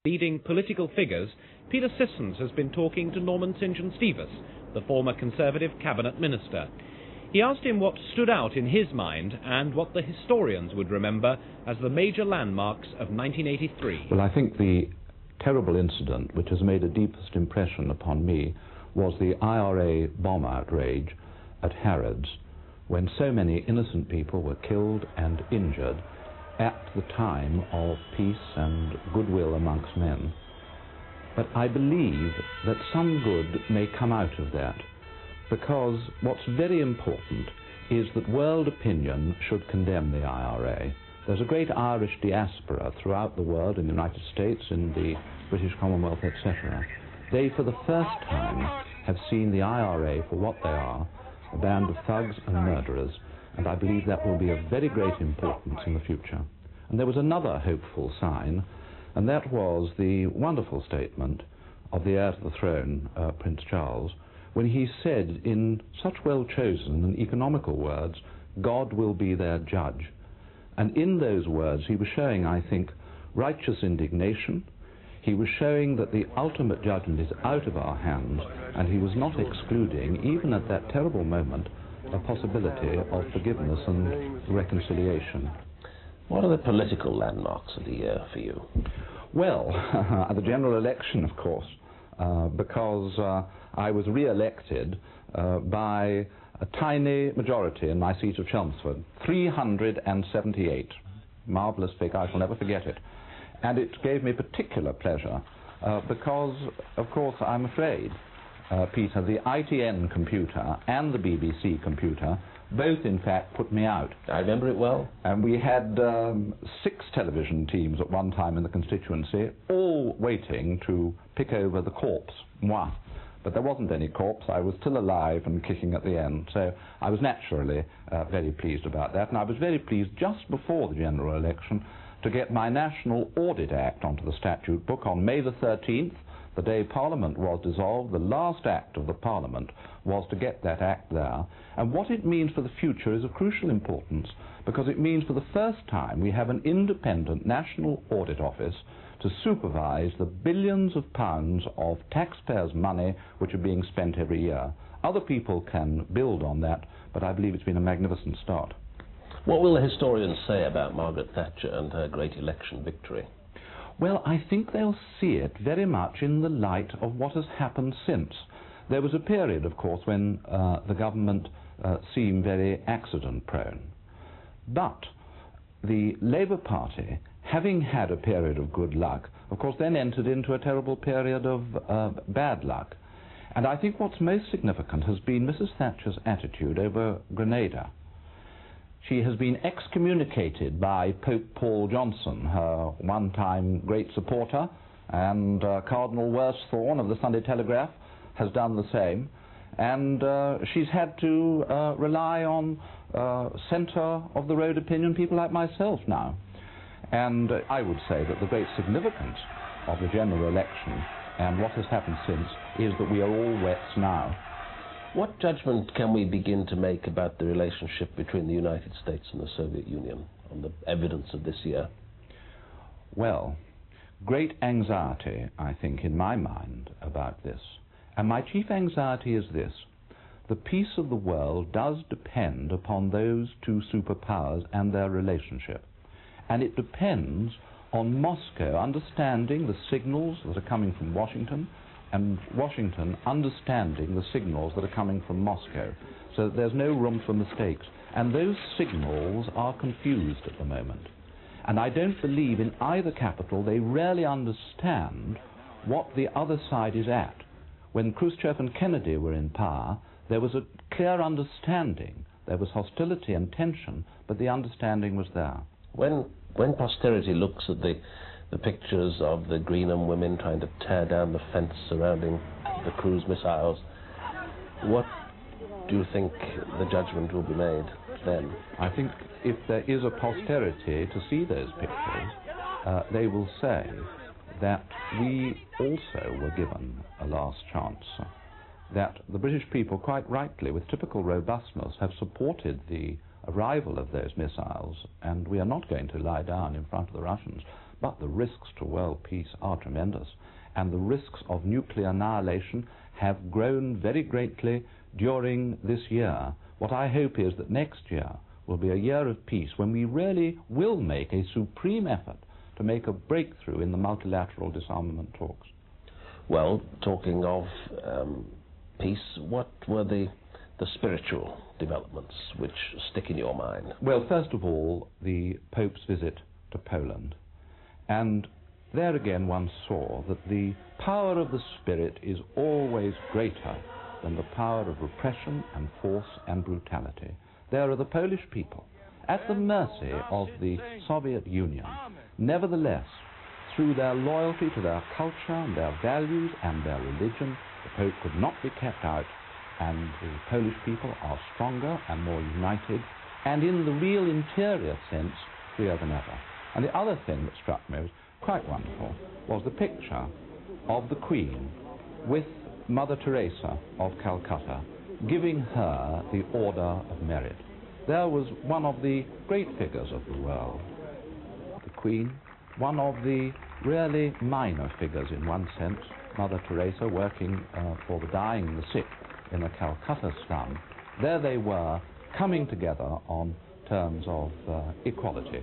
Leading political figures, Peter Sissons has been talking to Norman St John Stevas, the former Conservative cabinet minister. He asked him what stood out in his mind and what the historians would remember as the major landmarks of 1983. Well, I think the terrible incident which has made the deepest impression upon me was the IRA bomb outrage at Harrods, when so many innocent people were killed and injured at the time of peace and goodwill amongst men. But I believe that some good may come out of that, because what's very important is that world opinion should condemn the IRA. There's a great Irish diaspora throughout the world, in the United States, in the British Commonwealth, etc. They, for the first time, have seen the IRA for what they are, a band of thugs and murderers, and I believe that will be of very great importance in the future. And there was another hopeful sign, and that was the wonderful statement of the heir to the throne, Prince Charles, when he said in such well-chosen and economical words, God will be their judge. And in those words he was showing, I think, righteous indignation. He was showing that the ultimate judgment is out of our hands, and he was not excluding, even at that terrible moment, a possibility of forgiveness and reconciliation. What are the political landmarks of the year for you? Well, the general election, of course, because I was re-elected by a tiny majority in my seat of Chelmsford, 378. Marvellous figure, I shall never forget it. And it gave me particular pleasure because, of course, I'm afraid, Peter, the ITN computer and the BBC computer both, in fact, put me out. I remember it well. And we had 6 television teams at one time in the constituency, all waiting to pick over the corpse, moi. But there wasn't any corpse. I was still alive and kicking at the end. So I was naturally very pleased about that. And I was very pleased just before the general election to get my National Audit Act onto the statute book on May the 13th, the day Parliament was dissolved. The last act of the Parliament was to get that act there. And what it means for the future is of crucial importance, because it means for the first time we have an independent National Audit Office to supervise the billions of pounds of taxpayers' money which are being spent every year. Other people can build on that, but I believe it's been a magnificent start. What will the historians say about Margaret Thatcher and her great election victory? Well, I think they'll see it very much in the light of what has happened since. There was a period, of course, when the government seemed very accident-prone. But the Labour Party, having had a period of good luck, of course then entered into a terrible period of bad luck. And I think what's most significant has been Mrs. Thatcher's attitude over Grenada. She has been excommunicated by Pope Paul Johnson, her one-time great supporter, and Cardinal Worsthorne of the Sunday Telegraph has done the same. And she's had to rely on centre-of-the-road opinion people like myself now. And I would say that the great significance of the general election and what has happened since is that we are all wets now. What judgment can we begin to make about the relationship between the United States and the Soviet Union on the evidence of this year? Well, great anxiety, I think, in my mind about this. And my chief anxiety is this. The peace of the world does depend upon those two superpowers and their relationship. And it depends on Moscow understanding the signals that are coming from Washington, and Washington understanding the signals that are coming from Moscow, so that there's no room for mistakes. And those signals are confused at the moment. And I don't believe in either capital they really understand what the other side is at. When Khrushchev and Kennedy were in power, there was a clear understanding. There was hostility and tension, but the understanding was there. When posterity looks at the pictures of the Greenham women trying to tear down the fence surrounding the cruise missiles, what do you think the judgment will be made then? I think if there is a posterity to see those pictures, they will say that we also were given a last chance, that the British people, quite rightly, with typical robustness, have supported the arrival of those missiles, and we are not going to lie down in front of the Russians. but the risks to world peace are tremendous, and the risks of nuclear annihilation have grown very greatly during this year. What I hope is that next year will be a year of peace when we really will make a supreme effort to make a breakthrough in the multilateral disarmament talks. Well, talking of peace, what were the spiritual developments which stick in your mind? Well, first of all, the Pope's visit to Poland. And there again one saw that the power of the Spirit is always greater than the power of repression and force and brutality. There are the Polish people at the mercy of the Soviet Union. Nevertheless, through their loyalty to their culture and their values and their religion, the Pope could not be kept out, and the Polish people are stronger and more united, and in the real interior sense, freer than ever. And the other thing that struck me was quite wonderful was the picture of the Queen with Mother Teresa of Calcutta, giving her the Order of Merit. There was one of the great figures of the world, the Queen, one of the really minor figures in one sense, Mother Teresa, working for the dying and the sick in a Calcutta slum. There they were, coming together on terms of equality.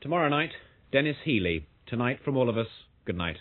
Tomorrow night, Dennis Healy. Tonight, from all of us, good night.